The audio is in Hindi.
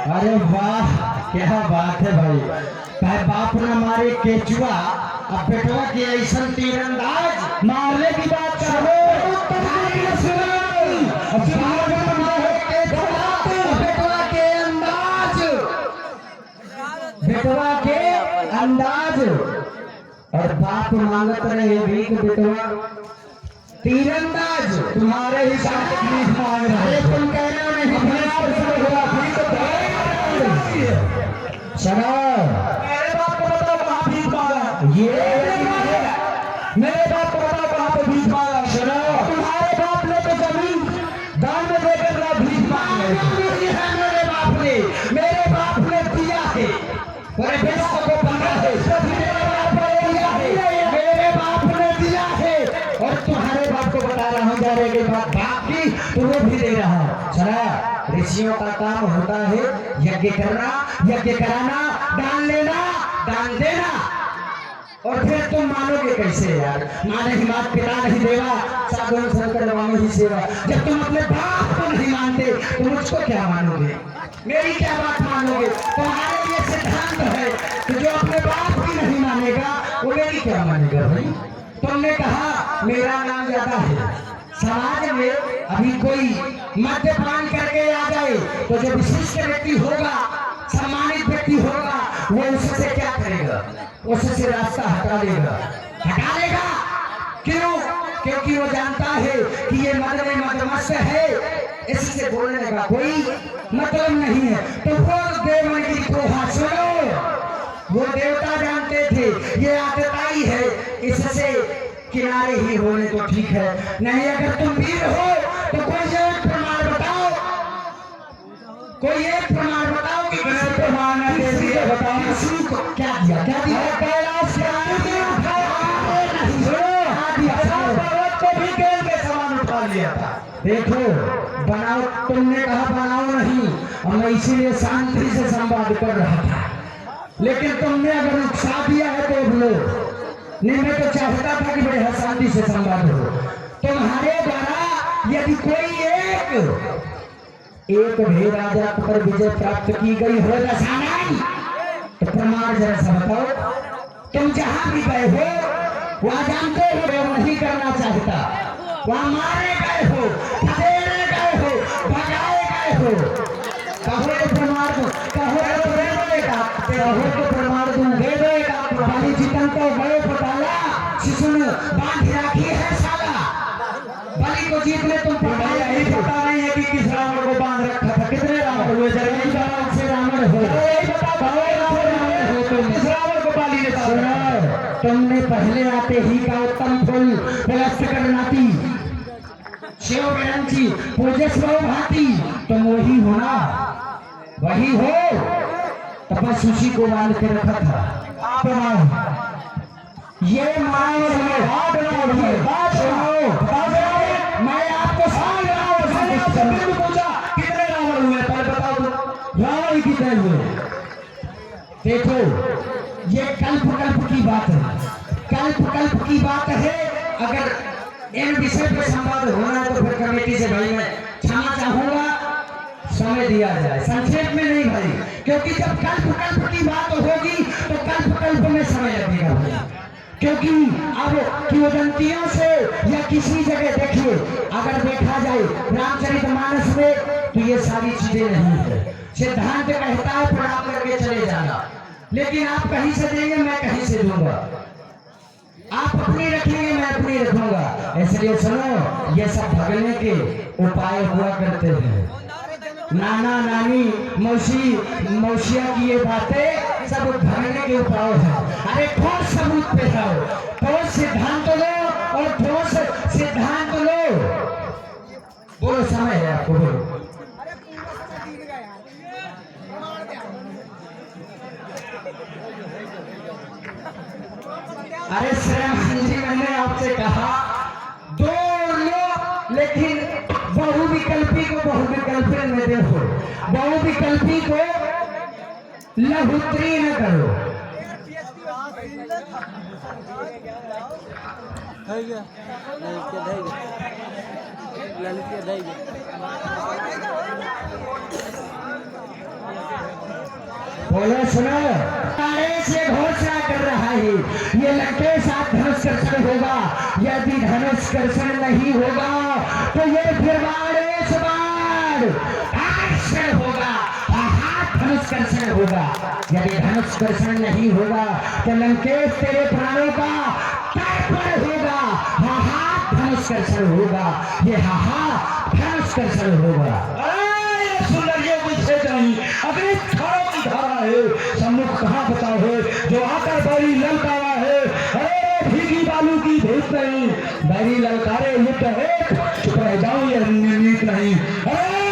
अरे वाह क्या बात है भाई। कहे बाप न मारे केचुआ, अब बेटवा की ऐसा तीरंदाज मारने की बात करो। बेटवा के अंदाज और बाप मांगत रहे भीख, बेटवा तीरंदाज तुम्हारे ही साथ भीख मांग रहे। तुम कहना नहीं चलो मेरे बाप को बताओ कहाँ भीख मांगा। ये मेरे बाप को बताओ कहाँ पे भीख मांगा। चलो तुम्हारे बाप ने तो जमीन दान में देकर भीख मांगा है। मेरे बाप ने दिया है, मेरे बेटा को बना है, मेरे बाप ने दिया है। और तुम्हारे बाप को बता रहा हूँ जा रहे बाप की तुम्हें भी दे रहा हूँ। चला ऋषियों का काम होता है यज्ञ करना, यज्ञ कराना, दान लेना, दान देना। और फिर तुम मानोगे कैसे यार। माने ही मात पिता नहीं देवा, साधुओं संकर मानो ही सेवा। जब तुम अपने बाप को नहीं मानते तो मुझको क्या मानोगे, मेरी क्या बात मानोगे। तुम्हारे लिए सिद्धांत है कि जो अपने बाप की नहीं मानेगा वो मेरी क्या मानेगा भाई। तुमने कहा मेरा नाम ज्यादा है, समाज में अभी कोई मद्यपान करके आ जाए तो जो विशिष्ट व्यक्ति होगा, सम्मानित व्यक्ति होगा, वो उससे क्या करेगा, उससे रास्ता हटा लेगा। क्यों? क्योंकि वो जानता है कि ये मद में मदमस्त है, इससे बोलने का कोई मतलब नहीं है। तो वो देवमणि को सुनो, वो देवता जानते थे ये आतताई है, इससे किनारे ही होने तो ठीक है। नहीं अगर तुम वीर हो तो कोई एक प्रमाण बताओ, कोई एक प्रमाण बताओ कि किसी प्रमाण बताओ किसी को क्या दिया, क्या दिया। कैलाश को भी केल के समान उठा लिया था। देखो बनाओ, तुमने कहा बनाओ नहीं, और मैं इसीलिए शांति से संवाद कर रहा था। लेकिन तुमने अगर उत्साह दिया है तो बोलो नहीं, मैं तो चाहता था कि बड़े शांति से संवाद हो। तुम्हारे द्वारा यदि कोई एक भी राजा पर विजय प्राप्त की गई हो दशानन, तो प्रमाण जरा सा बताओ। तुम जहां भी गए हो वहां जानते हो नहीं करना चाहता, वहां मारे गए हो, खदेड़े गए हो, भगाए गए हो। कहो तो प्रमाण दो, कहो तो प्रमाण दूं, दे देगा। बलि चिकन को गए पटाला, शिशु ने बांध राखी है साला। बलि को जीतने तुम पटाया ही, पता नहीं है कि किस रावण को बांध रखा था। कितने रावण हुए, रावण से रावण हो, किस रावण को बलि ने सुना। तुमने पहले आते ही का उत्तम फूल प्रलस्त करनाती शिव विरंची पूजस्व भाती, तुम वही हो ना, वही हो। तब सुशी को बांध के रखा था। ये मैं आपको पूछा कितने रावण हुए, पहले बताओ तो रावण कितने हुए। देखो ये कल्प की बात है, कल्प की बात है। अगर इन विषय पर संवाद होना है तो फिर कमेटी से भाई मैं क्षमा चाहूंगा, समय दिया जाए, संक्षेप में नहीं भाई। क्योंकि जब कल्प की बात होगी तो कल्प में समय लगेगा भाई। क्योंकि अब किंवदंतियों से या किसी जगह देखिए, अगर देखा जाए रामचरितमानस में तो ये सारी चीजें नहीं है। सिद्धांत कहता है प्रणाम करके चले जाना, लेकिन आप कहीं से देंगे मैं कहीं से दूंगा, आप अपनी रखेंगे मैं अपनी रखूंगा। इसलिए सुनो, ये सब भगने के उपाय हुआ करते हैं। नाना नानी मौसिया की ये बातें सब भगने के उपाय है। अरे ठोस सबूत पे जाओ, ठोस सिद्धांत लो और ठोस सिद्धांत लो। बोलो समय है आपको, बोलो। अरे श्रीमान जी मैंने आपसे कहा दो लो, लेकिन बहुविकल्पी को बहुविकल्पी में देखो, बहुविकल्पी को लहुत्री न करो। बोले सुनो, नारे से घोषणा कर रहा है ये लंकेश आप धनुष कर्षण होगा, यदि धनुष कर्षण नहीं होगा तो ये फिर बाण होगा, हाथ धनुष कर्षण होगा। यदि धनुष कर्षण नहीं होगा तो लंकेश तेरे प्राणों का तर्पण होगा, हाथ धनुष कर्षण होगा, ये धनुष कर्षण होगा। सुंदर ये मुझसे नहीं, अगले थारों की धारा है, सम्मुख कहाँ बताओ है, जो आकर बड़ी ललकारा है, अरे भीगी बालू की भेद नहीं, बड़ी ललकारे युद्ध है, चुप रह जाओ ये नीत नहीं। अरे